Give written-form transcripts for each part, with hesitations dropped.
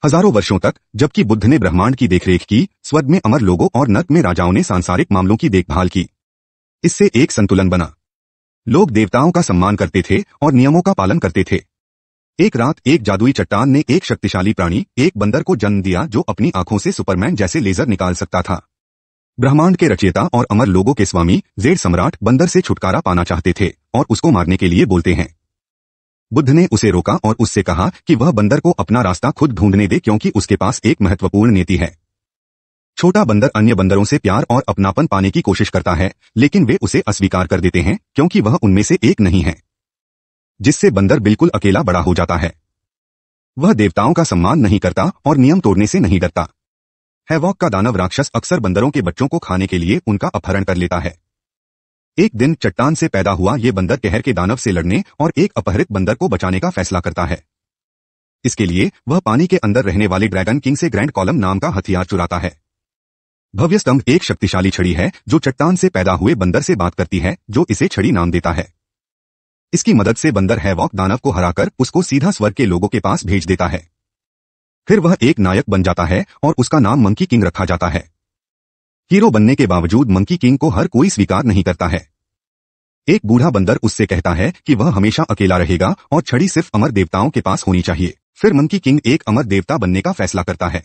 हजारों वर्षों तक जबकि बुद्ध ने ब्रह्मांड की देखरेख की, स्वर्ग में अमर लोगों और नर्क में राजाओं ने सांसारिक मामलों की देखभाल की। इससे एक संतुलन बना। लोग देवताओं का सम्मान करते थे और नियमों का पालन करते थे। एक रात एक जादुई चट्टान ने एक शक्तिशाली प्राणी, एक बंदर को जन्म दिया जो अपनी आंखों से सुपरमैन जैसे लेजर निकाल सकता था। ब्रह्मांड के रचयिता और अमर लोगों के स्वामी जेड सम्राट बंदर से छुटकारा पाना चाहते थे और उसको मारने के लिए बोलते हैं। बुद्ध ने उसे रोका और उससे कहा कि वह बंदर को अपना रास्ता खुद ढूंढने दे क्योंकि उसके पास एक महत्वपूर्ण नीति है। छोटा बंदर अन्य बंदरों से प्यार और अपनापन पाने की कोशिश करता है, लेकिन वे उसे अस्वीकार कर देते हैं क्योंकि वह उनमें से एक नहीं है, जिससे बंदर बिल्कुल अकेला बड़ा हो जाता है। वह देवताओं का सम्मान नहीं करता और नियम तोड़ने से नहीं डरता। हैवॉक का दानव राक्षस अक्सर बंदरों के बच्चों को खाने के लिए उनका अपहरण कर लेता है। एक दिन चट्टान से पैदा हुआ ये बंदर कहर के दानव से लड़ने और एक अपहरित बंदर को बचाने का फैसला करता है। इसके लिए वह पानी के अंदर रहने वाले ड्रैगन किंग से ग्रैंड कॉलम नाम का हथियार चुराता है। भव्य स्तंभ एक शक्तिशाली छड़ी है जो चट्टान से पैदा हुए बंदर से बात करती है, जो इसे छड़ी नाम देता है। इसकी मदद से बंदर हैवॉक दानव को हराकर उसको सीधा स्वर्ग के लोगों के पास भेज देता है। फिर वह एक नायक बन जाता है और उसका नाम मंकी किंग रखा जाता है। हीरो बनने के बावजूद मंकी किंग को हर कोई स्वीकार नहीं करता है। एक बूढ़ा बंदर उससे कहता है कि वह हमेशा अकेला रहेगा और छड़ी सिर्फ अमर देवताओं के पास होनी चाहिए। फिर मंकी किंग एक अमर देवता बनने का फैसला करता है।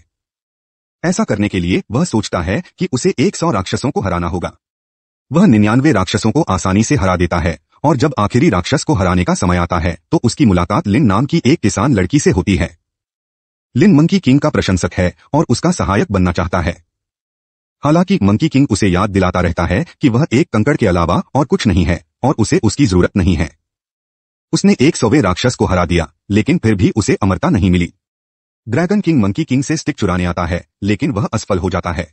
ऐसा करने के लिए वह सोचता है कि उसे 100 राक्षसों को हराना होगा। वह 99 राक्षसों को आसानी से हरा देता है और जब आखिरी राक्षस को हराने का समय आता है तो उसकी मुलाकात लिन नाम की एक किसान लड़की से होती है। लिन मंकी किंग का प्रशंसक है और उसका सहायक बनना चाहता है। हालांकि मंकी किंग उसे याद दिलाता रहता है कि वह एक कंकड़ के अलावा और कुछ नहीं है और उसे उसकी जरूरत नहीं है। उसने 100वें राक्षस को हरा दिया, लेकिन फिर भी उसे अमरता नहीं मिली। ड्रैगन किंग मंकी किंग से स्टिक चुराने आता है, लेकिन वह असफल हो जाता है।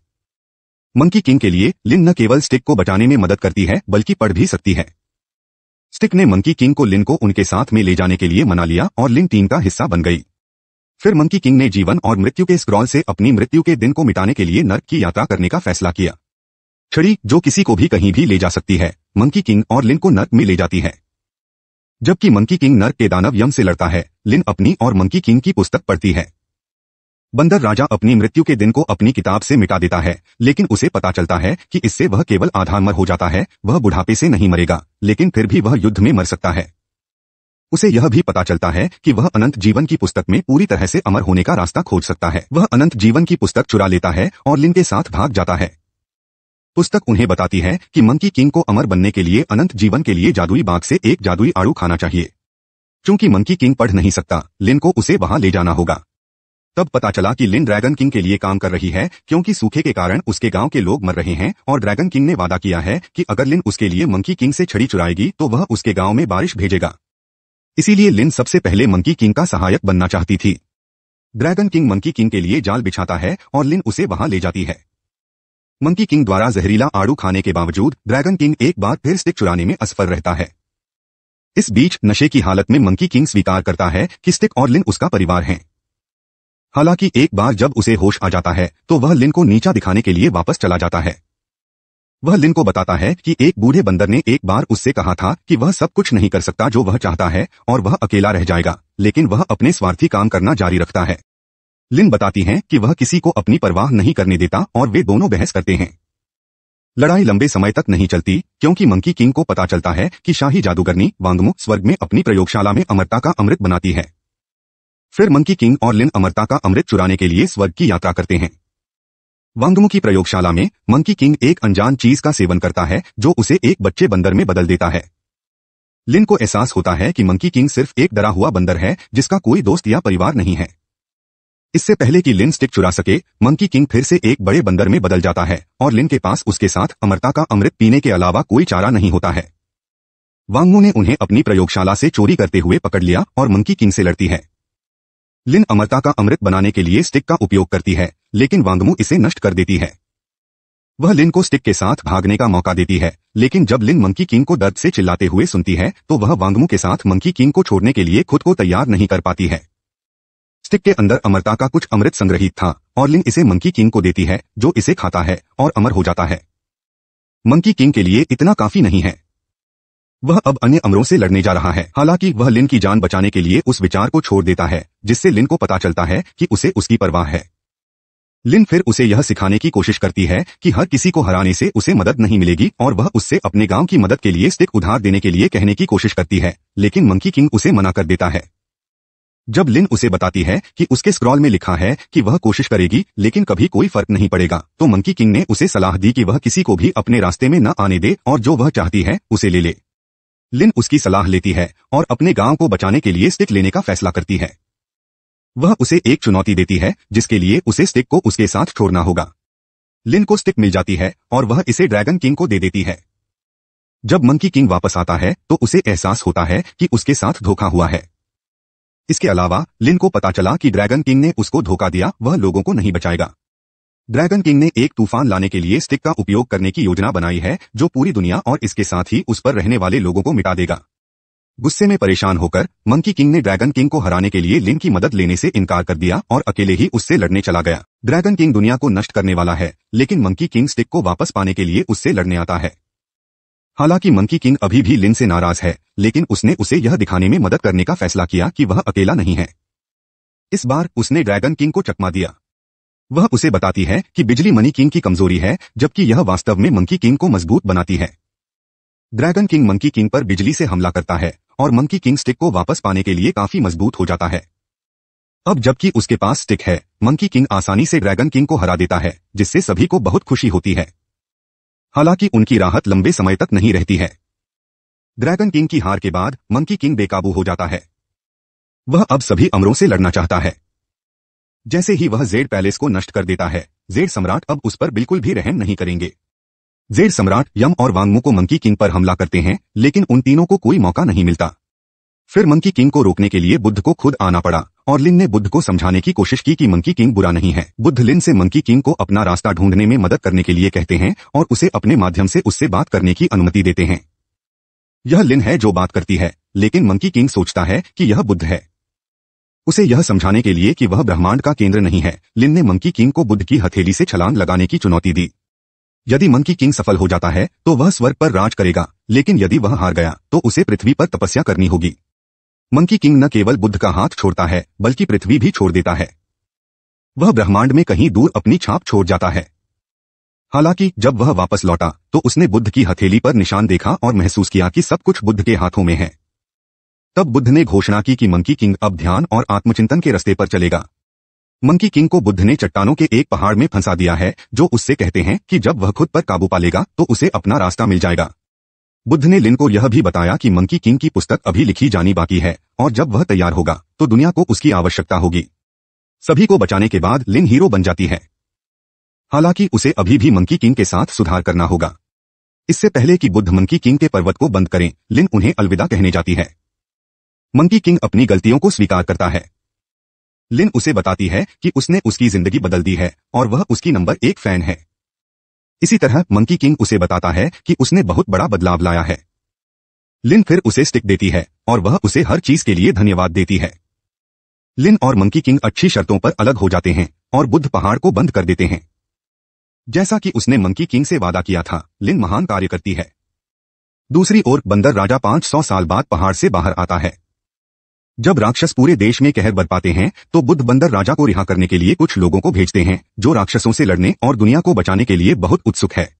मंकी किंग के लिए लिन न केवल स्टिक को बचाने में मदद करती है बल्कि पढ़ भी सकती है। स्टिक ने मंकी किंग को लिन को उनके साथ में ले जाने के लिए मना लिया और लिन टीम का हिस्सा बन गई। फिर मंकी किंग ने जीवन और मृत्यु के स्क्रॉल से अपनी मृत्यु के दिन को मिटाने के लिए नर्क की यात्रा करने का फैसला किया। छड़ी जो किसी को भी कहीं भी ले जा सकती है, मंकी किंग और लिन को नर्क में ले जाती है। जबकि मंकी किंग नर्क के दानव यम से लड़ता है, लिन अपनी और मंकी किंग की पुस्तक पढ़ती है। बंदर राजा अपनी मृत्यु के दिन को अपनी किताब से मिटा देता है, लेकिन उसे पता चलता है कि इससे वह केवल आधामर हो जाता है। वह बुढ़ापे से नहीं मरेगा, लेकिन फिर भी वह युद्ध में मर सकता है। उसे यह भी पता चलता है कि वह अनंत जीवन की पुस्तक में पूरी तरह से अमर होने का रास्ता खोज सकता है। वह अनंत जीवन की पुस्तक चुरा लेता है और लिन के साथ भाग जाता है। पुस्तक उन्हें बताती है कि मंकी किंग को अमर बनने के लिए अनंत जीवन के लिए जादुई बाग से एक जादुई आड़ू खाना चाहिए। चूंकि मंकी किंग पढ़ नहीं सकता, लिन को उसे वहां ले जाना होगा। तब पता चला कि लिन ड्रैगन किंग के लिए काम कर रही है क्योंकि सूखे के कारण उसके गांव के लोग मर रहे हैं और ड्रैगन किंग ने वादा किया है कि अगर लिन उसके लिए मंकी किंग से छड़ी चुराएगी तो वह उसके गांव में बारिश भेजेगा। इसीलिए लिन सबसे पहले मंकी किंग का सहायक बनना चाहती थी। ड्रैगन किंग मंकी किंग के लिए जाल बिछाता है और लिन उसे वहां ले जाती है। मंकी किंग द्वारा जहरीला आड़ू खाने के बावजूद ड्रैगन किंग एक बार फिर स्टिक चुराने में असफल रहता है। इस बीच नशे की हालत में मंकी किंग स्वीकार करता है कि स्टिक और लिन उसका परिवार हैं। हालांकि एक बार जब उसे होश आ जाता है तो वह लिन को नीचा दिखाने के लिए वापस चला जाता है। वह लिन को बताता है कि एक बूढ़े बंदर ने एक बार उससे कहा था कि वह सब कुछ नहीं कर सकता जो वह चाहता है और वह अकेला रह जाएगा, लेकिन वह अपने स्वार्थी काम करना जारी रखता है। लिन बताती है कि वह किसी को अपनी परवाह नहीं करने देता और वे दोनों बहस करते हैं। लड़ाई लंबे समय तक नहीं चलती क्योंकि मंकी किंग को पता चलता है कि शाही जादूगरनी वांगमू स्वर्ग में अपनी प्रयोगशाला में अमरता का अमृत बनाती है। फिर मंकी किंग और लिन अमरता का अमृत चुराने के लिए स्वर्ग की यात्रा करते हैं। वांगमू की प्रयोगशाला में मंकी किंग एक अनजान चीज का सेवन करता है जो उसे एक बच्चे बंदर में बदल देता है। लिन को एहसास होता है कि मंकी किंग सिर्फ एक डरा हुआ बंदर है जिसका कोई दोस्त या परिवार नहीं है। इससे पहले कि लिन स्टिक चुरा सके, मंकी किंग फिर से एक बड़े बंदर में बदल जाता है और लिन के पास उसके साथ अमरता का अमृत पीने के अलावा कोई चारा नहीं होता है। वांगमू ने उन्हें अपनी प्रयोगशाला से चोरी करते हुए पकड़ लिया और मंकी किंग से लड़ती है। लिन अमरता का अमृत बनाने के लिए स्टिक का उपयोग करती है, लेकिन वांगमू इसे नष्ट कर देती है। वह लिन को स्टिक के साथ भागने का मौका देती है, लेकिन जब लिन मंकी किंग को दर्द से चिल्लाते हुए सुनती है तो वह वांगमू के साथ मंकी किंग को छोड़ने के लिए खुद को तैयार नहीं कर पाती है। स्टिक के अंदर अमरता का कुछ अमृत संग्रहित था और लिन इसे मंकी किंग को देती है, जो इसे खाता है और अमर हो जाता है। मंकी किंग के लिए इतना काफी नहीं है। वह अब अन्य अमरों से लड़ने जा रहा है। हालांकि वह लिन की जान बचाने के लिए उस विचार को छोड़ देता है, जिससे लिन को पता चलता है कि उसे उसकी परवाह है। लिन फिर उसे यह सिखाने की कोशिश करती है कि हर किसी को हराने से उसे मदद नहीं मिलेगी, और वह उससे अपने गांव की मदद के लिए स्टिक उधार देने के लिए कहने की कोशिश करती है, लेकिन मंकी किंग उसे मना कर देता है। जब लिन उसे बताती है कि उसके स्क्रॉल में लिखा है कि वह कोशिश करेगी लेकिन कभी कोई फर्क नहीं पड़ेगा, तो मंकी किंग ने उसे सलाह दी कि वह किसी को भी अपने रास्ते में न आने दे और जो वह चाहती है उसे ले ले। लिन उसकी सलाह लेती है और अपने गांव को बचाने के लिए स्टिक लेने का फैसला करती है। वह उसे एक चुनौती देती है जिसके लिए उसे स्टिक को उसके साथ छोड़ना होगा। लिन को स्टिक मिल जाती है और वह इसे ड्रैगन किंग को दे देती है। जब मंकी किंग वापस आता है तो उसे एहसास होता है कि उसके साथ धोखा हुआ है। इसके अलावा लिन को पता चला कि ड्रैगन किंग ने उसको धोखा दिया, वह लोगों को नहीं बचाएगा। ड्रैगन किंग ने एक तूफान लाने के लिए स्टिक का उपयोग करने की योजना बनाई है, जो पूरी दुनिया और इसके साथ ही उस पर रहने वाले लोगों को मिटा देगा। गुस्से में परेशान होकर मंकी किंग ने ड्रैगन किंग को हराने के लिए लिन की मदद लेने से इनकार कर दिया और अकेले ही उससे लड़ने चला गया। ड्रैगन किंग दुनिया को नष्ट करने वाला है, लेकिन मंकी किंग स्टिक को वापस पाने के लिए उससे लड़ने आता है। हालांकि मंकी किंग अभी भी लिन से नाराज है, लेकिन उसने उसे यह दिखाने में मदद करने का फैसला किया कि वह अकेला नहीं है। इस बार उसने ड्रैगन किंग को चकमा दिया। वह उसे बताती है कि बिजली मनी किंग की कमजोरी है, जबकि यह वास्तव में मंकी किंग को मजबूत बनाती है। ड्रैगन किंग मंकी किंग पर बिजली से हमला करता है और मंकी किंग स्टिक को वापस पाने के लिए काफी मजबूत हो जाता है। अब जबकि उसके पास स्टिक है, मंकी किंग आसानी से ड्रैगन किंग को हरा देता है, जिससे सभी को बहुत खुशी होती है। हालांकि उनकी राहत लंबे समय तक नहीं रहती है। ड्रैगन किंग की हार के बाद मंकी किंग बेकाबू हो जाता है। वह अब सभी अमरों से लड़ना चाहता है। जैसे ही वह जेड पैलेस को नष्ट कर देता है, जेड सम्राट अब उस पर बिल्कुल भी रहम नहीं करेंगे। जेड सम्राट यम और वांगमू को मंकी किंग पर हमला करते हैं, लेकिन उन तीनों को कोई मौका नहीं मिलता। फिर मंकी किंग को रोकने के लिए बुद्ध को खुद आना पड़ा और लिन ने बुद्ध को समझाने की कोशिश की कि मंकी किंग बुरा नहीं है। बुद्ध लिन से मंकी किंग को अपना रास्ता ढूंढने में मदद करने के लिए कहते हैं और उसे अपने माध्यम से उससे बात करने की अनुमति देते हैं। यह लिन है जो बात करती है, लेकिन मंकी किंग सोचता है कि यह बुद्ध है। उसे यह समझाने के लिए कि वह ब्रह्मांड का केंद्र नहीं है, लिन ने मंकी किंग को बुद्ध की हथेली से छलांग लगाने की चुनौती दी। यदि मंकी किंग सफल हो जाता है तो वह स्वर्ग पर राज करेगा, लेकिन यदि वह हार गया तो उसे पृथ्वी पर तपस्या करनी होगी। मंकी किंग न केवल बुद्ध का हाथ छोड़ता है, बल्कि पृथ्वी भी छोड़ देता है। वह ब्रह्मांड में कहीं दूर अपनी छाप छोड़ जाता है। हालांकि जब वह वापस लौटा तो उसने बुद्ध की हथेली पर निशान देखा और महसूस किया कि सब कुछ बुद्ध के हाथों में है। तब बुद्ध ने घोषणा की कि मंकी किंग अब ध्यान और आत्मचिंतन के रास्ते पर चलेगा। मंकी किंग को बुद्ध ने चट्टानों के एक पहाड़ में फंसा दिया है, जो उससे कहते हैं कि जब वह खुद पर काबू पा लेगा तो उसे अपना रास्ता मिल जाएगा। बुद्ध ने लिन को यह भी बताया कि मंकी किंग की पुस्तक अभी लिखी जानी बाकी है और जब वह तैयार होगा तो दुनिया को उसकी आवश्यकता होगी। सभी को बचाने के बाद लिन हीरो बन जाती है। हालांकि उसे अभी भी मंकी किंग के साथ सुधार करना होगा। इससे पहले कि बुद्ध मंकी किंग के पर्वत को बंद करें, लिन उन्हें अलविदा कहने जाती है। मंकी किंग अपनी गलतियों को स्वीकार करता है। लिन उसे बताती है कि उसने उसकी जिंदगी बदल दी है और वह उसकी नंबर 1 फैन है। इसी तरह मंकी किंग उसे बताता है कि उसने बहुत बड़ा बदलाव लाया है। लिन फिर उसे स्टिक देती है और वह उसे हर चीज के लिए धन्यवाद देती है। लिन और मंकी किंग अच्छी शर्तों पर अलग हो जाते हैं और बुद्ध पहाड़ को बंद कर देते हैं। जैसा कि उसने मंकी किंग से वादा किया था, लिन महान कार्य करती है। दूसरी ओर बंदर राजा 500 साल बाद पहाड़ से बाहर आता है। जब राक्षस पूरे देश में कहर बरपाते हैं तो बुद्ध बंदर राजा को रिहा करने के लिए कुछ लोगों को भेजते हैं, जो राक्षसों से लड़ने और दुनिया को बचाने के लिए बहुत उत्सुक है।